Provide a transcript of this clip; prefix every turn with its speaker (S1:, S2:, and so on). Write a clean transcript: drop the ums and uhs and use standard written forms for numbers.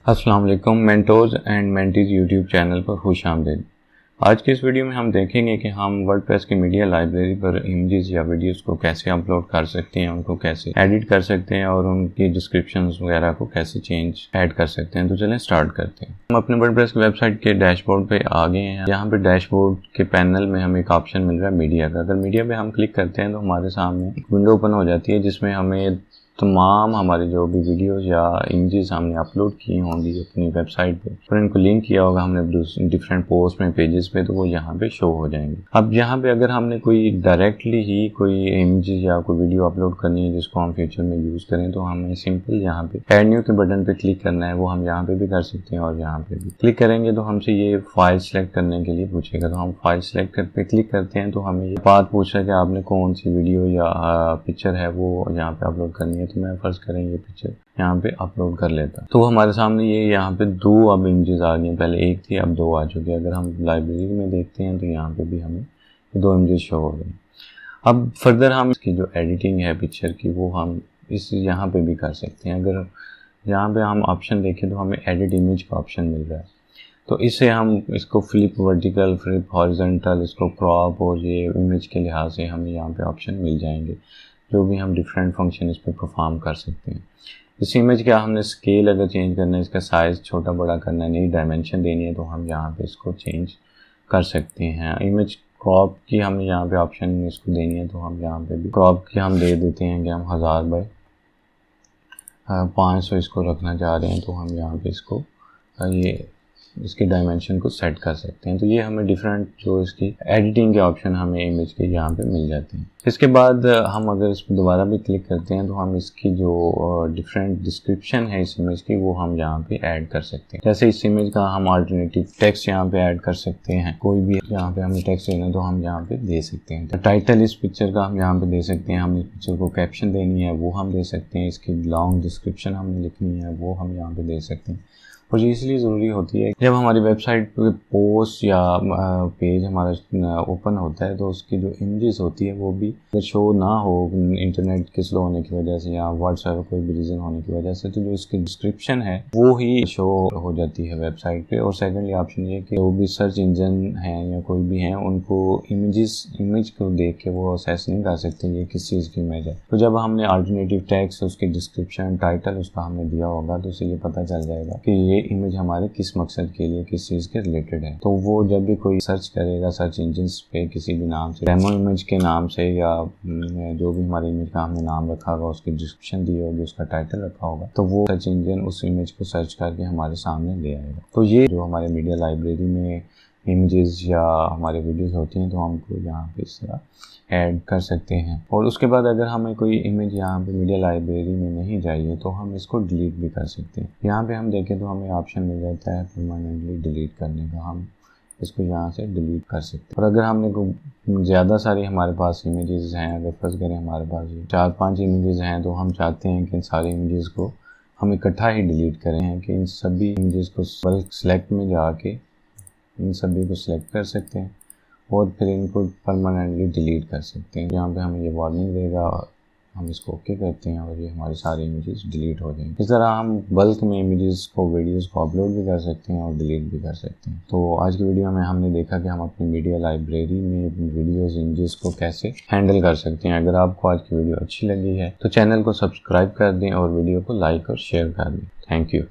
S1: अस्सलाम वालेकुम mentors and mentees YouTube channel पर खुश आमदीद। आज के इस वीडियो में हम देखेंगे कि हम वर्डप्रेस की मीडिया लाइब्रेरी पर इमेजेस या वीडियोस को कैसे अपलोड कर सकते हैं, उनको कैसे एडिट कर सकते हैं और उनकी डिस्क्रिप्शंस वगैरह को कैसे चेंज ऐड कर सकते हैं। तो चलें स्टार्ट करते हैं। हम अपने वर्डप्रेस की वेबसाइट के डैशबोर्ड पे आ गए हैं। यहाँ पे डैशबोर्ड के पैनल में हमें एक ऑप्शन मिल रहा है मीडिया का। अगर मीडिया पे हम क्लिक करते हैं तो हमारे सामने एक विंडो ओपन हो जाती है जिसमें हमें तमाम हमारे जो भी वीडियोस या इमेजेस हमने अपलोड की होंगी अपनी वेबसाइट पे और इनको लिंक किया होगा हमने डिफरेंट पोस्ट में, पेजेस पे, तो वो यहाँ पे शो हो जाएंगे। अब यहाँ पे अगर हमने कोई डायरेक्टली ही कोई इमेजेस या कोई वीडियो अपलोड करनी है जिसको हम फ्यूचर में यूज़ करें तो हमें सिंपल यहाँ पे ऐड न्यू के बटन पे क्लिक करना है। वो हम यहाँ पे भी कर सकते हैं और यहाँ पे भी क्लिक करेंगे तो हमसे ये फाइल सेलेक्ट करने के लिए पूछेगा। तो हम फाइल सेलेक्ट पे क्लिक करते हैं तो हमें ये बात पूछ रहा है कि आपने कौन सी वीडियो या पिक्चर है वो यहाँ पे अपलोड करनी है। तो मैं फर्स्ट करेंगे ये पिक्चर यहाँ पे अपलोड कर लेता। तो हमारे सामने ये यहाँ पे दो अब इमेजेस आ गई हैं, पहले एक थी अब दो आ चुकी है। अगर हम लाइब्रेरी में देखते हैं तो यहाँ पे भी हमें दो इमेजेस शो हो गए। अब फर्दर हम इसकी जो एडिटिंग है पिक्चर की वो हम इस यहाँ पे भी कर सकते हैं। अगर यहाँ पे हम ऑप्शन देखें तो हमें एडिट इमेज का ऑप्शन मिल रहा है। तो इससे हम इसको फ्लिप वर्टिकल, फ्लिप हॉरिजॉन्टल, इसको क्रॉप और ये इमेज के लिहाज से हमें यहाँ पे ऑप्शन मिल जाएंगे जो भी हम डिफरेंट फंक्शन इस पर परफॉर्म कर सकते हैं। इस इमेज का हमने स्केल अगर चेंज करना है, इसका साइज़ छोटा बड़ा करना है, नई डायमेंशन देनी है तो हम यहाँ पे इसको चेंज कर सकते हैं। इमेज क्रॉप की हमें यहाँ पे ऑप्शन इसको देनी है तो हम यहाँ पे भी क्रॉप की हम दे देते हैं कि हम 1000 बाय 500 इसको रखना चाह रहे हैं। तो हम यहाँ पे इसको ये इसकी डायमेंशन को सेट कर सकते हैं। तो ये हमें डिफरेंट जो इसकी एडिटिंग के ऑप्शन हमें इमेज के यहाँ पे मिल जाते हैं। इसके बाद हम अगर इस पर दोबारा भी क्लिक करते हैं तो हम इसकी जो डिफरेंट डिस्क्रिप्शन है इस इमेज की वो हम यहाँ पे ऐड कर सकते हैं। जैसे इस इमेज का हम अल्टरनेटिव टेक्स्ट यहाँ पे ऐड कर सकते हैं। कोई भी यहाँ पे हमें टेक्स्ट देना तो हम यहाँ पे दे सकते हैं। टाइटल इस पिक्चर का हम यहाँ पे दे सकते हैं। हम इस पिक्चर को कैप्शन देनी है वो हम दे सकते हैं। इसकी लॉन्ग डिस्क्रिप्शन हमने लिखनी है वो हम यहाँ पे दे सकते हैं। और ये इसलिए ज़रूरी होती है जब हमारी वेबसाइट पे पोस्ट या पेज हमारा ओपन होता है तो उसकी जो इमेजेस होती है वो भी अगर शो ना हो इंटरनेट के स्लो होने की वजह से या व्हाट्सएप कोई भी रीज़न होने की वजह से, तो जो इसकी डिस्क्रिप्शन है वो ही शो हो जाती है वेबसाइट पे। और सेकेंडली ऑप्शन ये कि वो भी सर्च इंजन हैं या कोई भी हैं उनको इमेज को देख के वो असेस नहीं कर सकते ये किस चीज़ की इमेज है। तो जब हमने अल्टरनेटिव टेक्स्ट, उसकी डिस्क्रिप्शन, टाइटल उसका हमने दिया होगा तो उससे ये पता चल जाएगा कि ये इमेज हमारे किस मकसद के लिए, किस चीज़ के रिलेटेड है। तो वो जब भी कोई सर्च करेगा सर्च इंजन पे किसी भी नाम से, डेमो इमेज के नाम से या जो भी हमारे इमेज का हमने नाम रखा होगा, उसकी डिस्क्रिप्शन दी होगी, उसका टाइटल रखा होगा, तो वो सर्च इंजन उस इमेज को सर्च करके हमारे सामने ले आएगा। तो ये जो हमारे मीडिया लाइब्रेरी में इमेजेस या हमारे वीडियोस होती हैं तो हमको यहाँ पे इस तरह ऐड कर सकते हैं। और उसके बाद अगर हमें कोई इमेज यहाँ पे मीडिया लाइब्रेरी में नहीं चाहिए तो हम इसको डिलीट भी कर सकते हैं। यहाँ पे हम देखें तो हमें ऑप्शन मिल जाता है परमानेंटली डिलीट करने का। हम इसको यहाँ से डिलीट कर सकते हैं। और अगर हमने कोई ज़्यादा सारी हमारे पास इमेजेस हैं, अगर फर्ज करें हमारे पास 4-5 इमेजेस हैं तो हम चाहते हैं कि इन सारी इमेजेस को हम इकट्ठा ही डिलीट करें, कि इन सभी इमेजेस को बल्क सेलेक्ट में जाके इन सभी को सिलेक्ट कर सकते हैं और फिर इनको परमानेंटली डिलीट कर सकते हैं। यहाँ पे हमें ये वार्निंग देगा, हम इसको ओके करते हैं और ये हमारी सारी इमेजेस डिलीट हो जाएंगी। इस तरह हम बल्क में इमेजेस को, वीडियोस को अपलोड भी कर सकते हैं और डिलीट भी कर सकते हैं। तो आज की वीडियो में हमने देखा कि हम अपनी मीडिया लाइब्रेरी में वीडियोस, इमेजेस को कैसे हैंडल कर सकते हैं। अगर आपको आज की वीडियो अच्छी लगी है तो चैनल को सब्सक्राइब कर दें और वीडियो को लाइक और शेयर कर दें। Thank you.